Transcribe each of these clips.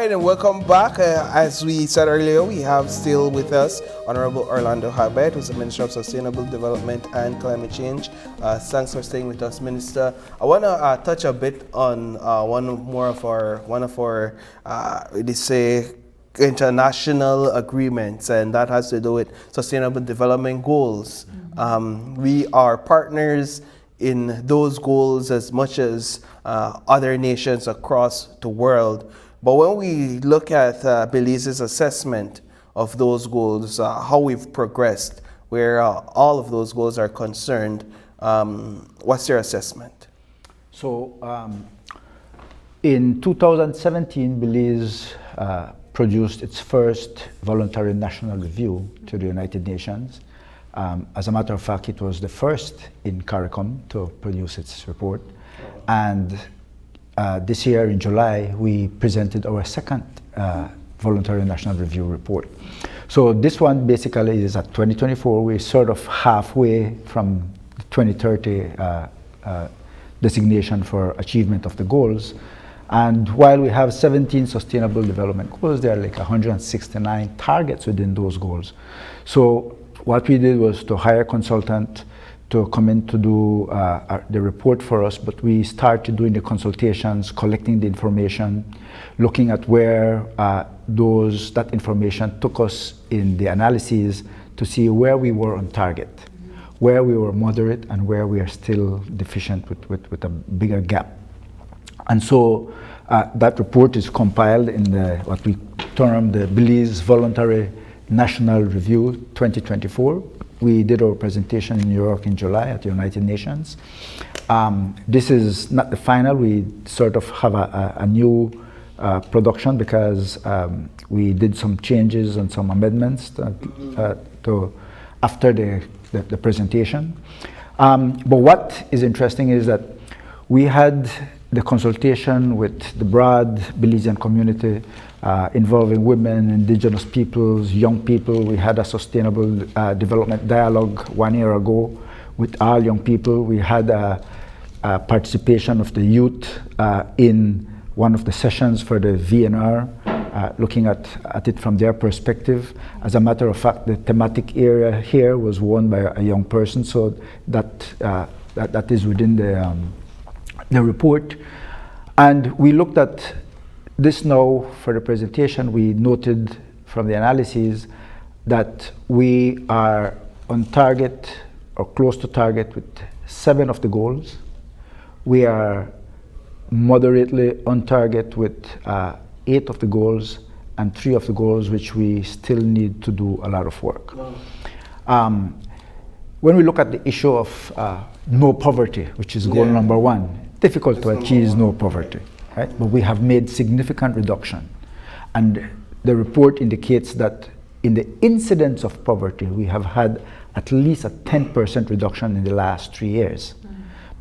right, and welcome back. As we said earlier, we have still with us Honorable Orlando Habet, who's the Minister of Sustainable Development and Climate Change. Thanks for staying with us, Minister. I want to touch a bit on one of our they say international agreements, and that has to do with Sustainable Development Goals. We are partners in those goals as much as other nations across the world. But when we look at Belize's assessment of those goals, how we've progressed, where all of those goals are concerned, what's your assessment? So in 2017, Belize produced its first voluntary national review to the United Nations. As a matter of fact, it was the first in CARICOM to produce its report. And this year in July, we presented our second voluntary national review report. So this one basically is at 2024. We're sort of halfway from the 2030 designation for achievement of the goals. And while we have 17 sustainable development goals, there are like 169 targets within those goals. So what we did was to hire a consultant to come in to do the report for us, but we started doing the consultations, collecting the information, looking at where that information took us in the analyses to see where we were on target, where we were moderate, and where we are still deficient with a bigger gap. And so that report is compiled in what we term the Belize Voluntary National Review 2024. We did our presentation in New York in July at the United Nations. This is not the final. We sort of have a new production because we did some changes and some amendments after the presentation. But what is interesting is that we had the consultation with the broad Belizean community involving women, indigenous peoples, young people. We had a sustainable development dialogue 1 year ago with all young people. We had a participation of the youth in one of the sessions for the VNR, looking at it from their perspective. As a matter of fact, the thematic area here was won by a young person, so that is within the report. And we looked at this now for the presentation. We noted from the analyses that we are on target or close to target with 7 of the goals. We are moderately on target with 8 of the goals, and 3 of the goals which we still need to do a lot of work. When we look at the issue of no poverty, which is goal number 1, difficult to achieve no poverty, right? But we have made significant reduction. And the report indicates that in the incidence of poverty, we have had at least a 10% reduction in the last 3 years.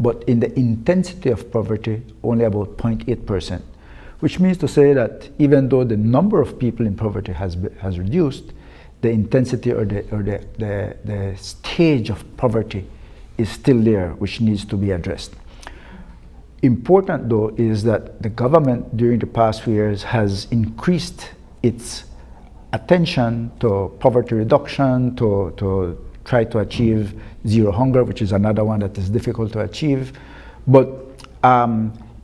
But in the intensity of poverty, only about 0.8%, which means to say that even though the number of people in poverty has reduced, the intensity or the stage of poverty is still there, which needs to be addressed. Important though is that the government during the past few years has increased its attention to poverty reduction, to try to achieve zero hunger, which is another one that is difficult to achieve. But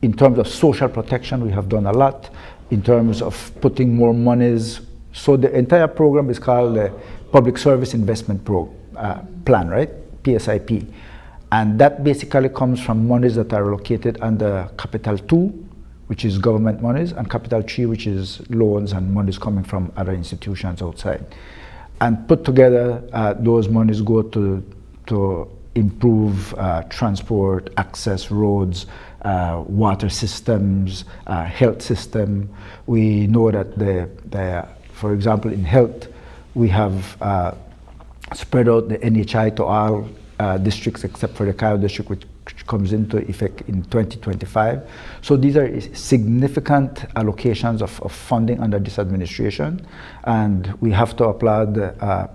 in terms of social protection, we have done a lot. In terms of putting more monies, so the entire program is called the Public Service Investment Plan, right? PSIP. And that basically comes from monies that are allocated under Capital 2, which is government monies, and Capital 3, which is loans and monies coming from other institutions outside. And put together, those monies go to improve transport, access, roads, water systems, health system. We know that, for example, in health, we have spread out the NHI to all districts except for the Cairo district, which comes into effect in 2025. So these are significant allocations of funding under this administration, and we have to applaud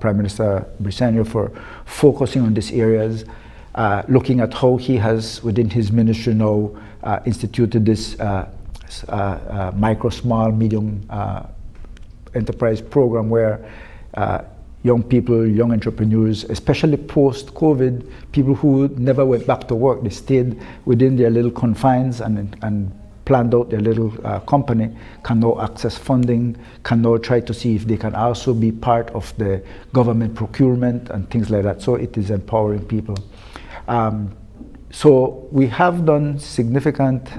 Prime Minister Briceño for focusing on these areas, looking at how he has, within his ministry now, instituted this micro, small, medium enterprise program where young people, young entrepreneurs, especially post-COVID, people who never went back to work, they stayed within their little confines and planned out their little company, can now access funding, can now try to see if they can also be part of the government procurement and things like that. So it is empowering people. So we have done significant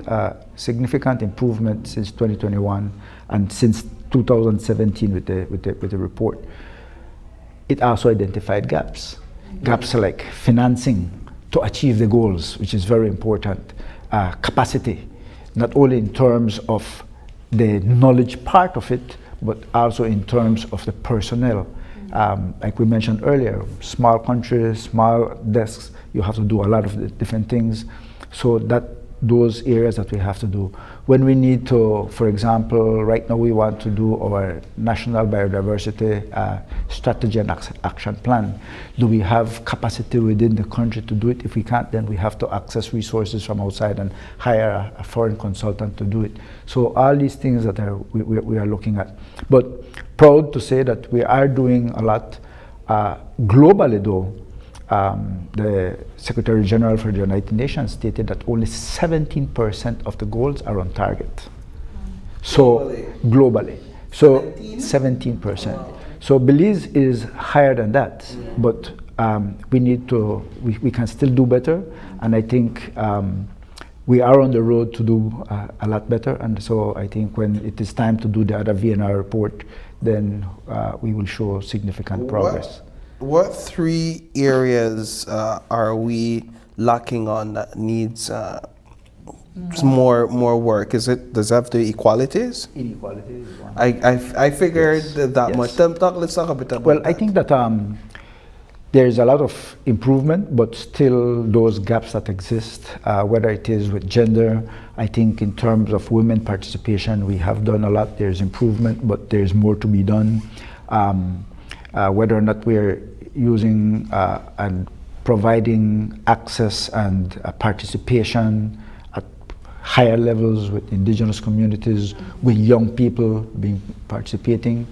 improvement since 2021 and since 2017 with the report. It also identified gaps like financing to achieve the goals, which is very important, capacity, not only in terms of the knowledge part of it, but also in terms of the personnel. Like we mentioned earlier, small countries, small desks, you have to do a lot of the different things. So those areas that we have to do. When we need to, for example, right now we want to do our national biodiversity strategy and action plan. Do we have capacity within the country to do it? If we can't, then we have to access resources from outside and hire a foreign consultant to do it. So all these things that we are looking at. But proud to say that we are doing a lot globally though. The Secretary General for the United Nations stated that only 17% of the goals are on target. So globally. So 17%. Wow. So Belize is higher than that, but we can still do better, and I think we are on the road to do a lot better, and so I think when it is time to do the other VNR report, then we will show significant progress. What three areas are we lacking on that needs more work? Does it have to be equalities? Inequalities is one. I figured that Yes. much. Let's talk a bit about Well, that. I think that there is a lot of improvement, but still those gaps that exist, whether it is with gender. I think in terms of women participation, we have done a lot. There's improvement, but there's more to be done. Whether or not we're using and providing access and participation at higher levels with indigenous communities, with young people participating.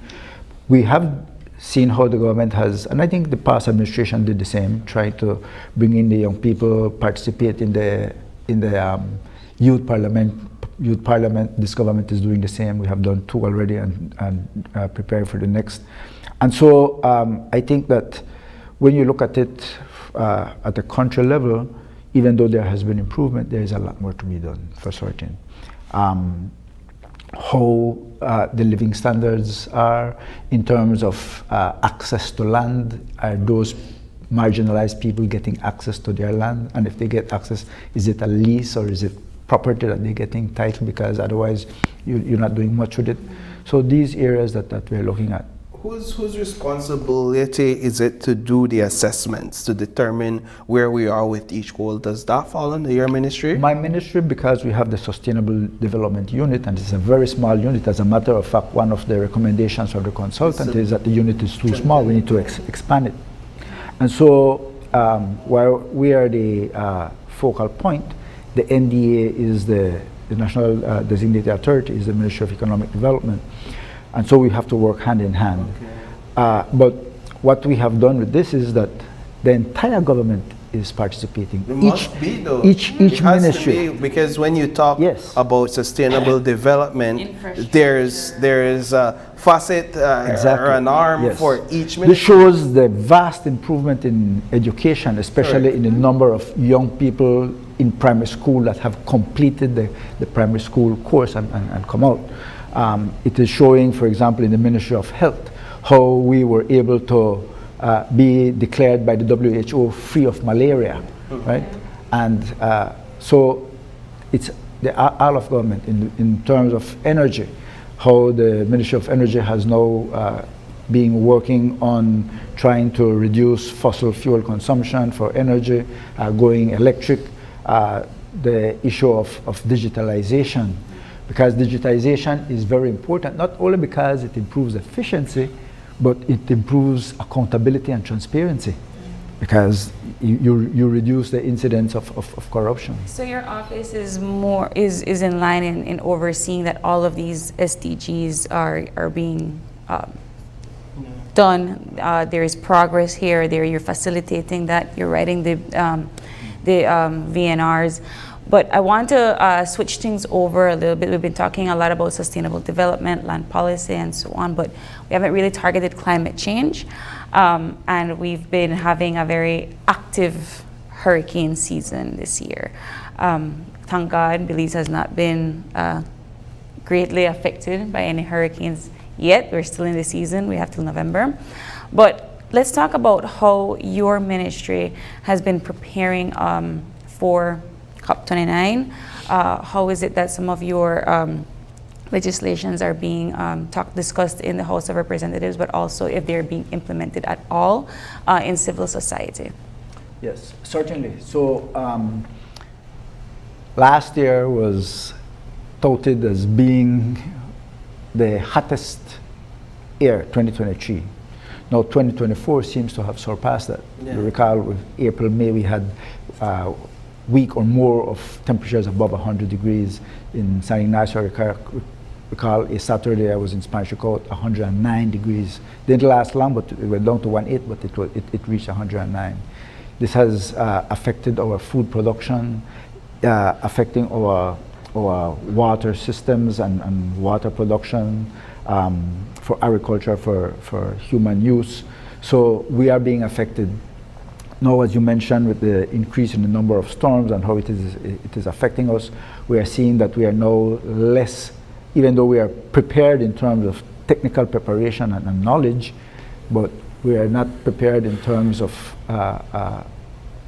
We have seen how the government has, and I think the past administration did the same, trying to bring in the young people, participate in the youth parliament. This government is doing the same. We have done 2 already and preparing for the next. And so I think that when you look at it at the country level, even though there has been improvement, there is a lot more to be done for certain. How the living standards are in terms of access to land. Are those marginalized people getting access to their land? And if they get access, is it a lease or is it property that they're getting title? Because otherwise you're not doing much with it. So these areas that we're looking at. Whose responsibility is it to do the assessments to determine where we are with each goal? Does that fall under your ministry? My ministry, because we have the Sustainable Development Unit, and it's a very small unit. As a matter of fact, one of the recommendations of the consultant is that the unit is too small. We need to expand it. And so while we are the focal point, the NDA is the National Designated Authority, is the Ministry of Economic Development. And so we have to work hand in hand. Okay. But what we have done with this is that the entire government is participating. Each ministry. Because when you talk about sustainable development, there's a facet or an arm for each ministry. This shows the vast improvement in education, especially in the number of young people in primary school that have completed the primary school course and come out. It is showing, for example, in the Ministry of Health, how we were able to be declared by the WHO free of malaria, right? And so it's the all of government in terms of energy, how the Ministry of Energy has now been working on trying to reduce fossil fuel consumption for energy, going electric, the issue of digitalization. Because digitization is very important, not only because it improves efficiency, but it improves accountability and transparency. because you reduce the incidence of corruption. So your office is in line in overseeing that all of these SDGs are being done. There is progress here. You're facilitating that. You're writing the VNRs. But I want to switch things over a little bit. We've been talking a lot about sustainable development, land policy, and so on, but we haven't really targeted climate change. And we've been having a very active hurricane season this year. Thank God, Belize has not been greatly affected by any hurricanes yet. We're still in the season. We have till November. But let's talk about how your ministry has been preparing for COP29. How is it that some of your legislations are being discussed in the House of Representatives, but also if they're being implemented at all in civil society? Yes, certainly. So last year was touted as being the hottest year, 2023. Now 2024 seems to have surpassed that. Yeah. You recall with April, May, we had week or more of temperatures above 100 degrees in San Ignacio. Recall a Saturday I was in Spanish Coast, 109 degrees. Didn't last long, but it went down to 108, but it reached 109. This has affected our food production, affecting our water systems and water production for agriculture, for human use. So we are being affected. Now, as you mentioned, with the increase in the number of storms and how it is affecting us, we are seeing that we are now less, even though we are prepared in terms of technical preparation and knowledge, but we are not prepared in terms of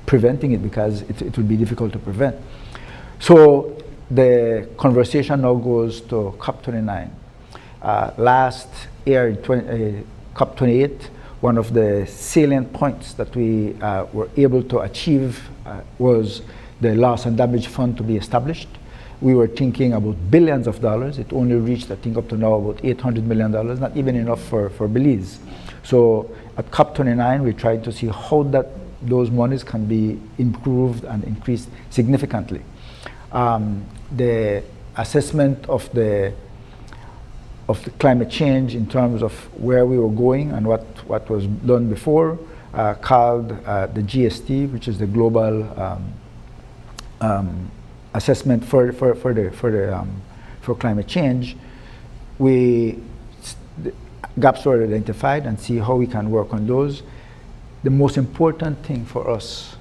preventing it, because it will be difficult to prevent. So the conversation now goes to COP29. Last year, COP28, one of the salient points that we were able to achieve was the loss and damage fund to be established. We were thinking about billions of dollars. It only reached, I think, up to now about $800 million, not even enough for Belize. So at COP29, we tried to see how those monies can be improved and increased significantly. The assessment of the climate change in terms of where we were going and what was done before, called the GST, which is the global assessment for climate change. Gaps were identified and see how we can work on those. The most important thing for us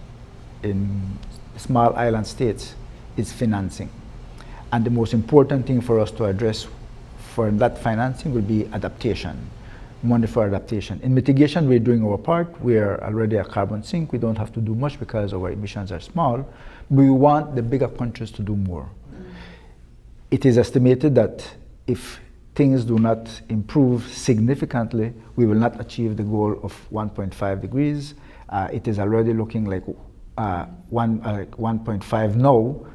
in small island states is financing. And the most important thing for us to address for that financing will be adaptation, money for adaptation. In mitigation, we're doing our part. We are already a carbon sink. We don't have to do much because our emissions are small. We want the bigger countries to do more. It is estimated that if things do not improve significantly, we will not achieve the goal of 1.5 degrees. It is already looking like 1.5 now,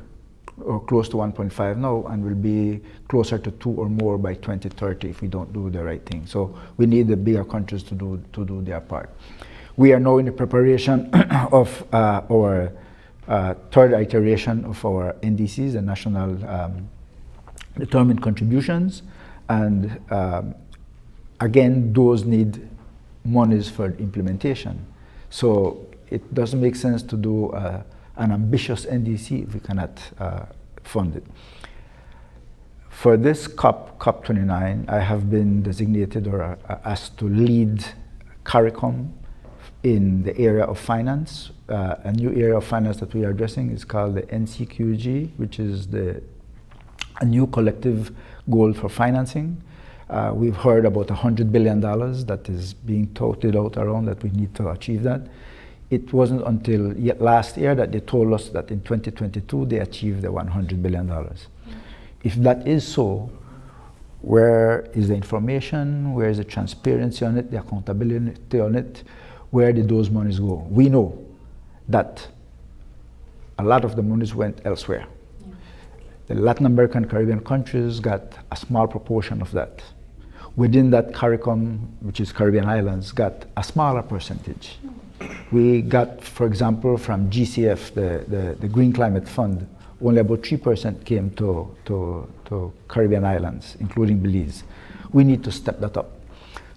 or close to 1.5 now, and will be closer to 2 or more by 2030 if we don't do the right thing. So we need the bigger countries to do their part. We are now in the preparation of our third iteration of our NDCs, the National Determined Contributions, and again, those need monies for implementation. So it doesn't make sense to do an ambitious NDC if we cannot fund it. For this COP29, I have been designated or asked to lead CARICOM in the area of finance. A new area of finance that we are addressing is called the NCQG, which is a new collective goal for financing. We've heard about $100 billion that is being touted out around, that we need to achieve that. It wasn't until last year that they told us that in 2022 they achieved the $100 billion. If that is so, where is the information? Where is the transparency on it, the accountability on it? Where did those monies go? We know that a lot of the monies went elsewhere. Yeah. The Latin American, Caribbean countries got a small proportion of that. Within that, CARICOM, which is Caribbean islands, got a smaller percentage. We got, for example, from GCF, the Green Climate Fund, only about 3% came to Caribbean islands, including Belize. We need to step that up.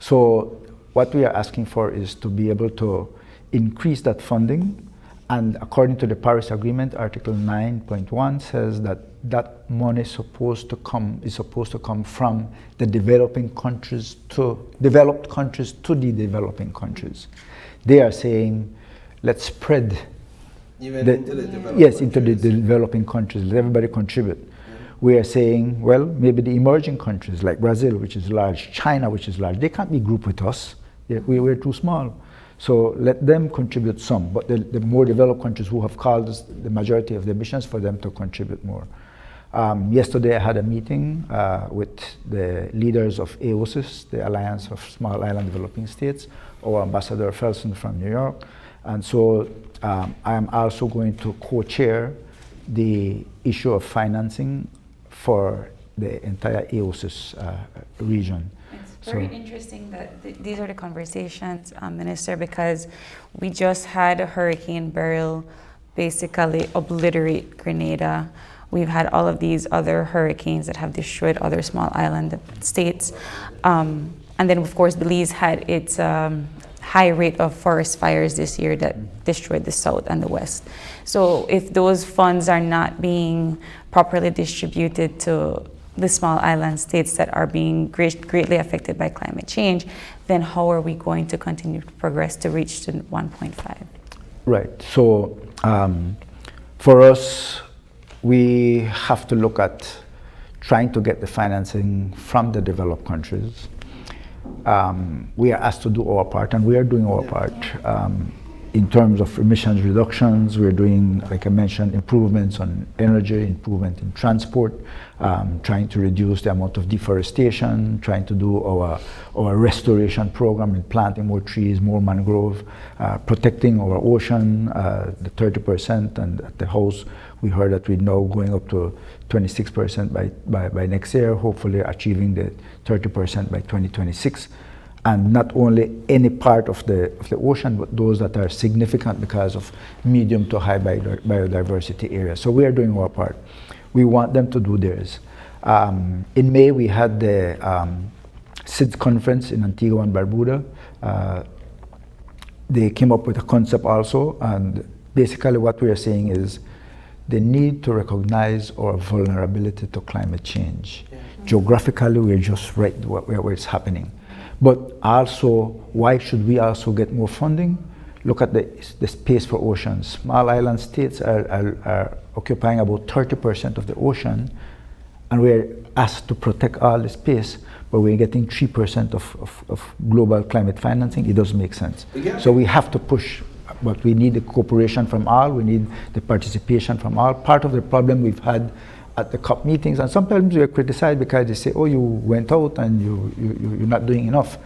So what we are asking for is to be able to increase that funding, and according to the Paris Agreement, Article 9.1 says that that money is supposed to come from the developed countries to the developing countries. They are saying, let's spread Even into the developing yes, into the developing countries. Let everybody contribute. We are saying, well, maybe the emerging countries like Brazil, which is large, China, which is large, they can't be grouped with us. We're too small. So let them contribute some, but the more developed countries who have called us the majority of the emissions, for them to contribute more. Yesterday I had a meeting with the leaders of AOSIS, the Alliance of Small Island Developing States, our Ambassador Felsen from New York. And so I am also going to co-chair the issue of financing for the entire AOSIS region. It's very interesting that these are the conversations, Minister, because we just had a Hurricane Beryl basically obliterate Grenada. We've had all of these other hurricanes that have destroyed other small island states. And then, of course, Belize had its high rate of forest fires this year that destroyed the south and the west. So if those funds are not being properly distributed to the small island states that are being greatly affected by climate change, then how are we going to continue to progress to reach to 1.5? Right. So for us, we have to look at trying to get the financing from the developed countries. We are asked to do our part, and we are doing our part. In terms of emissions reductions, we're doing, like I mentioned, improvements on energy, improvement in transport, trying to reduce the amount of deforestation, trying to do our restoration program in planting more trees, more mangrove, protecting our ocean, the 30%, and at the House, we heard that we're now going up to 26% by next year, hopefully achieving the 30% by 2026. And not only any part of the ocean, but those that are significant because of medium to high biodiversity areas. So we are doing our part. We want them to do theirs. In May, we had the SIDS conference in Antigua and Barbuda. They came up with a concept also, and basically what we are saying is the need to recognize our vulnerability to climate change. Yeah. Geographically, we're just right where it's happening. But also, why should we also get more funding? Look at the space for oceans. Small island states are occupying about 30% of the ocean, and we're asked to protect all the space, but we're getting 3% of global climate financing. It doesn't make sense. Yeah. So we have to push, but we need the cooperation from all, we need the participation from all. Part of the problem we've had at the COP meetings, and sometimes we are criticized because they say, oh, you went out and you're not doing enough.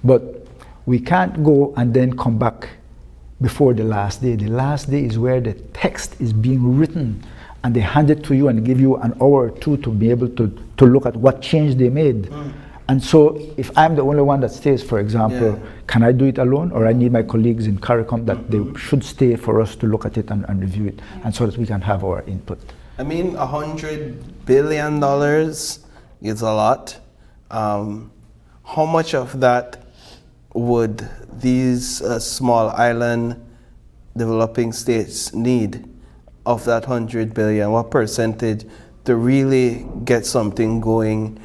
But we can't go and then come back before the last day. The last day is where the text is being written, and they hand it to you and give you an hour or two to be able to look at what change they made. And so if I'm the only one that stays, for example, can I do it alone, or I need my colleagues in CARICOM that they should stay for us to look at it and review it, and so that we can have our input. I mean, $100 billion is a lot. How much of that would these small island developing states need of that $100 billion? What percentage to really get something going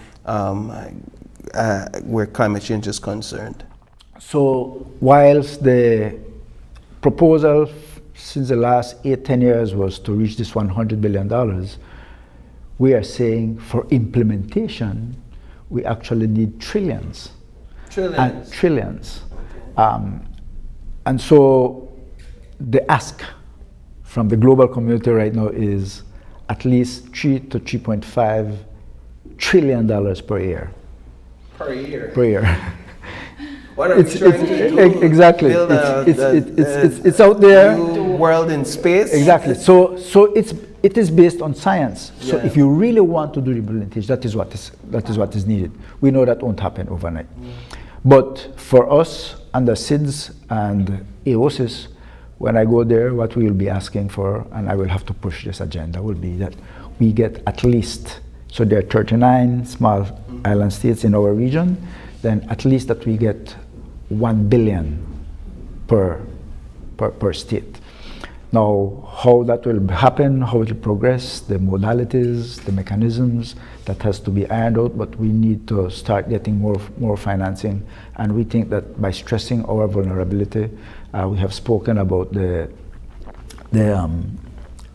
where climate change is concerned? So whilst the proposal since the last 8-10 years was to reach this $100 billion, we are saying for implementation, we actually need trillions. Trillions? And trillions. And so the ask from the global community right now is at least $3 to $3.5 trillion per year. Per year? Per year. What are we trying to do? Exactly. Build it's out there. New world in space. Exactly. So it is based on science. So if you really want to do implementation, that is what is needed. We know that won't happen overnight. But for us under SIDS and AOSIS, when I go there, what we will be asking for, and I will have to push this agenda, will be that we get at least, so there are 39 small island states in our region, then at least that we get 1 billion per state. Now, how that will happen, how it will progress, the modalities, the mechanisms, that has to be ironed out, but we need to start getting more financing. And we think that by stressing our vulnerability, we have spoken about the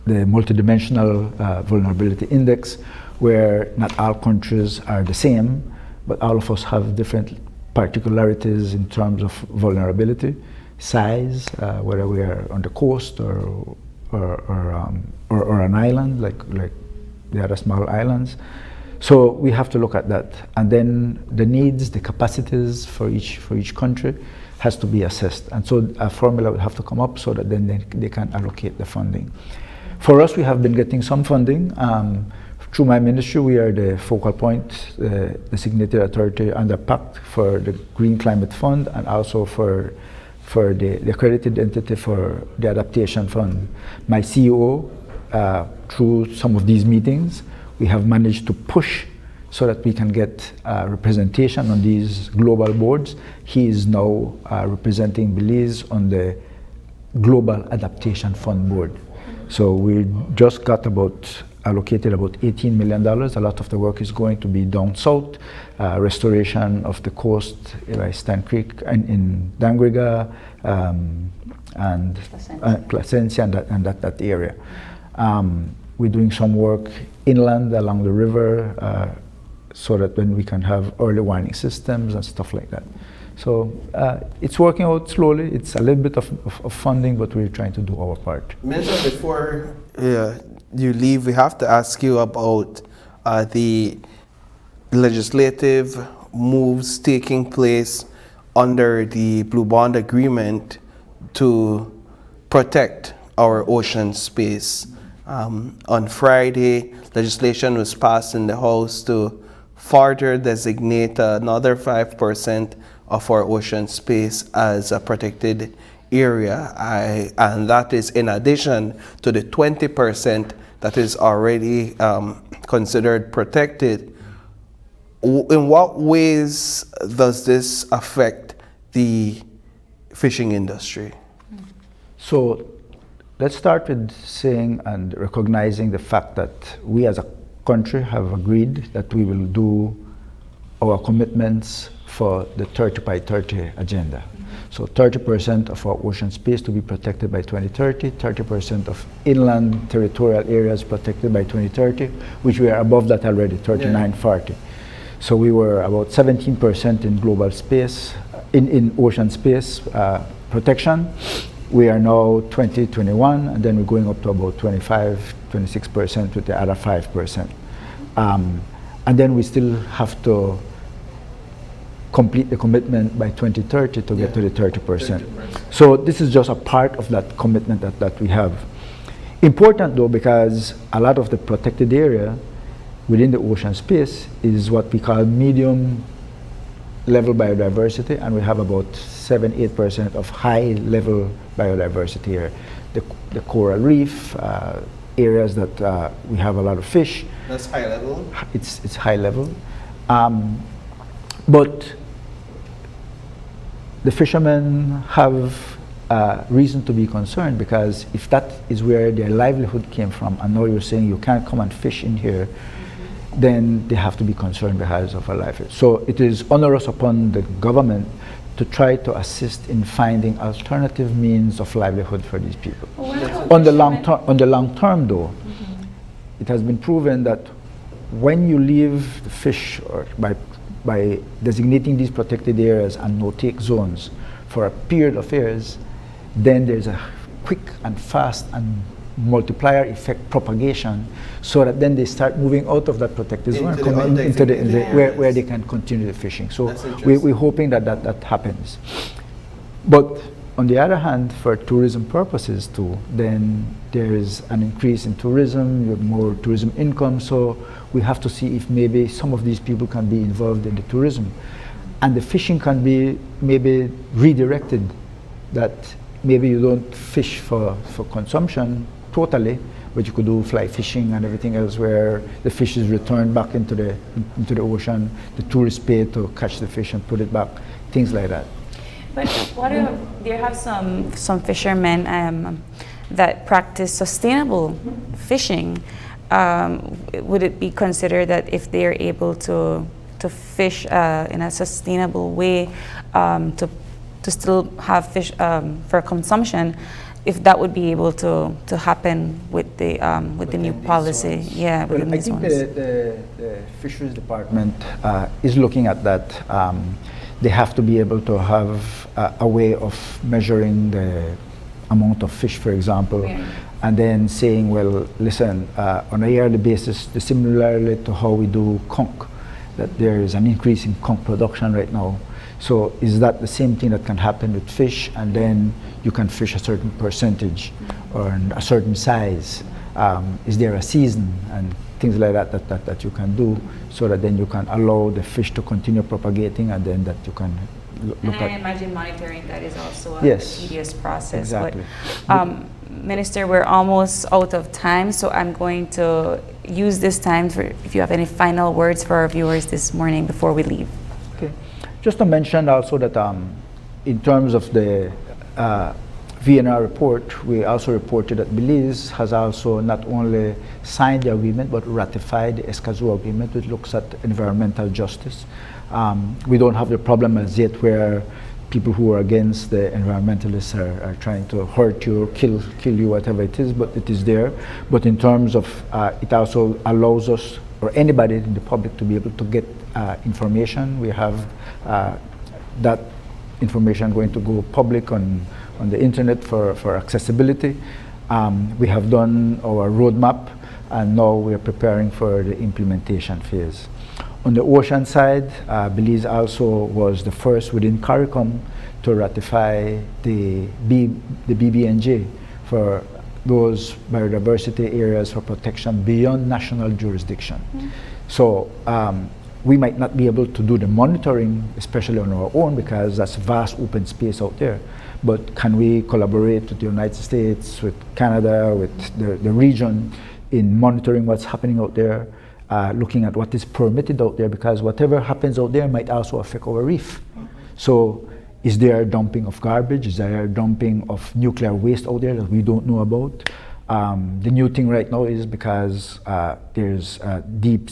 multidimensional vulnerability index, where not all countries are the same, but all of us have different particularities in terms of vulnerability, size, whether we are on the coast or an island like the other small islands. So we have to look at that, and then the needs, the capacities for each country has to be assessed, and so a formula will have to come up so that then they can allocate the funding. For us, we have been getting some funding. Through my ministry, we are the focal point, the signatory authority under PACT for the Green Climate Fund, and also for the accredited entity for the Adaptation Fund. My CEO, through some of these meetings, we have managed to push so that we can get representation on these global boards. He is now representing Belize on the Global Adaptation Fund board. So we just got allocated about $18 million. A lot of the work is going to be down south, restoration of the coast by Stan Creek and in Dangriga and Placencia and that area. We're doing some work inland along the river so that when we can have early warning systems and stuff like that. So it's working out slowly. It's a little bit of funding, but we're trying to do our part. Minister, before you leave, we have to ask you about the legislative moves taking place under the Blue Bond Agreement to protect our ocean space. On Friday, legislation was passed in the House to further designate another 5% of our ocean space as a protected area, and that is in addition to the 20% that is already considered protected. In what ways does this affect the fishing industry? So let's start with saying and recognizing the fact that we as a country have agreed that we will do our commitments for the 30 by 30 agenda. So 30% of our ocean space to be protected by 2030, 30% of inland territorial areas protected by 2030, which we are above that already, 39-40. So we were about 17% in global space, in ocean space protection. We are now 2021, and then we're going up to about 25-26% with the other 5%. And then we still have to complete the commitment by 2030 to get to the 30%. So this is just a part of that commitment that we have. Important though, because a lot of the protected area within the ocean space is what we call medium level biodiversity, and we have about 7-8% of high level biodiversity here. The coral reef, areas that we have a lot of fish. That's high level? It's high level. But the fishermen have reason to be concerned, because if that is where their livelihood came from, and now you're saying you can't come and fish in here, then they have to be concerned because of our livelihood. So it is onerous upon the government to try to assist in finding alternative means of livelihood for these people. On the long term though, it has been proven that when you leave the fish, or by designating these protected areas and no-take zones for a period of years, then there's a quick and fast and multiplier effect propagation, so that then they start moving out of that protected zone and coming into where they can continue the fishing. So we're hoping that happens. But on the other hand, for tourism purposes too, then there is an increase in tourism, you have more tourism income, so we have to see if maybe some of these people can be involved in the tourism. And the fishing can be maybe redirected, that maybe you don't fish for consumption totally, but you could do fly fishing and everything else where the fish is returned back into the ocean. The tourists pay to catch the fish and put it back, things like that. But what do you have some fishermen that practice sustainable fishing? Would it be considered that if they are able to fish in a sustainable way, to still have fish for consumption, if that would be able to happen with the new policy? Zones. Yeah, well, I think the fisheries department is looking at that. They have to be able to have a way of measuring the amount of fish, for example, and then saying, well, listen, on a yearly basis, similarly to how we do conch, that there is an increase in conch production right now. So is that the same thing that can happen with fish, and then you can fish a certain percentage or a certain size? Is there a season and things like that you can do, so that then you can allow the fish to continue propagating, and then that you can look at. I imagine monitoring that is also a tedious process. Exactly. But, Minister, we're almost out of time, so I'm going to use this time for if you have any final words for our viewers this morning before we leave. Okay. Just to mention also that in terms of the VNR report, we also reported that Belize has also not only signed the agreement but ratified the Escazú agreement, which looks at environmental justice. We don't have the problem as yet where people who are against the environmentalists are trying to hurt you, kill you, whatever it is, but it is there. But in terms of, it also allows us, or anybody in the public, to be able to get information. We have that information going to go public on the internet for accessibility. We have done our roadmap, and now we are preparing for the implementation phase. On the ocean side, Belize also was the first within CARICOM to ratify the BBNJ for those biodiversity areas for protection beyond national jurisdiction. So we might not be able to do the monitoring, especially on our own, because that's vast open space out there. But can we collaborate with the United States, with Canada, with the region in monitoring what's happening out there? Looking at what is permitted out there, because whatever happens out there might also affect our reef. So is there dumping of garbage? Is there dumping of nuclear waste out there that we don't know about? The new thing right now is because there's deep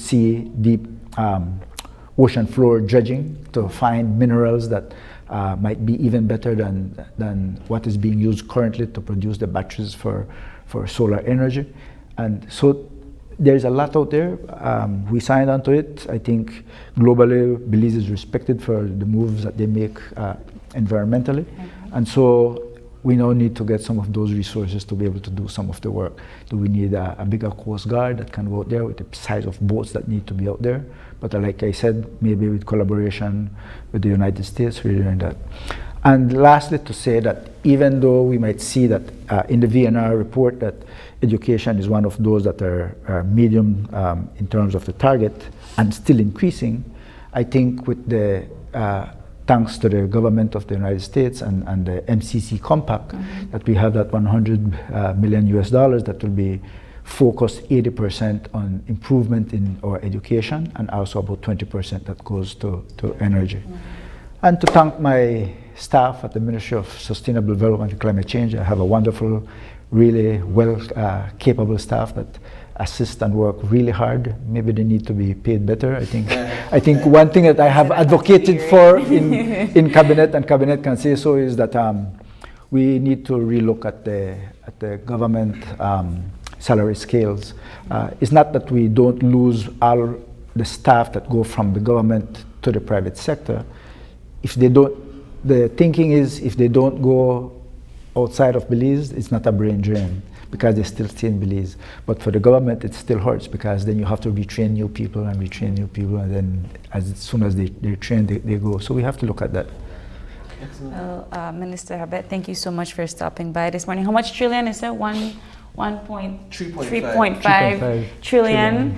ocean floor dredging to find minerals that might be even better than what is being used currently to produce the batteries for solar energy. And so there's a lot out there. We signed onto it. I think globally, Belize is respected for the moves that they make environmentally. And so we now need to get some of those resources to be able to do some of the work. Do we need a bigger Coast Guard that can go out there with the size of boats that need to be out there? But like I said, maybe with collaboration with the United States, we're doing that. And lastly, to say that even though we might see that in the VNR report that education is one of those that are medium in terms of the target and still increasing, I think with the thanks to the government of the United States and the MCC compact, that we have that $100 million that will be focused 80% on improvement in our education, and also about 20% that goes to energy. And to thank my staff at the Ministry of Sustainable Development and Climate Change. I have a wonderful, really capable staff that assist and work really hard. Maybe they need to be paid better. I think one thing that I have advocated for in cabinet, and cabinet can say so, is that we need to relook at the government salary scales. It's not that we don't lose all the staff that go from the government to the private sector. If they don't, the thinking is if they don't go outside of Belize, it's not a brain drain because they still stay in Belize. But for the government, it still hurts because then you have to retrain new people, and then as soon as they're trained, they go. So we have to look at that. Well, Minister Habet, thank you so much for stopping by this morning. How much trillion is it? 3.5 trillion.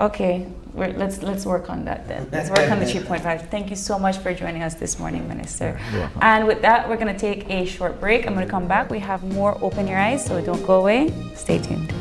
Okay, let's work on that then. Let's work on the 3.5. Thank you so much for joining us this morning, Minister. You're welcome. And with that, we're going to take a short break. I'm going to come back. We have more Open Your Eyes, so don't go away. Stay tuned.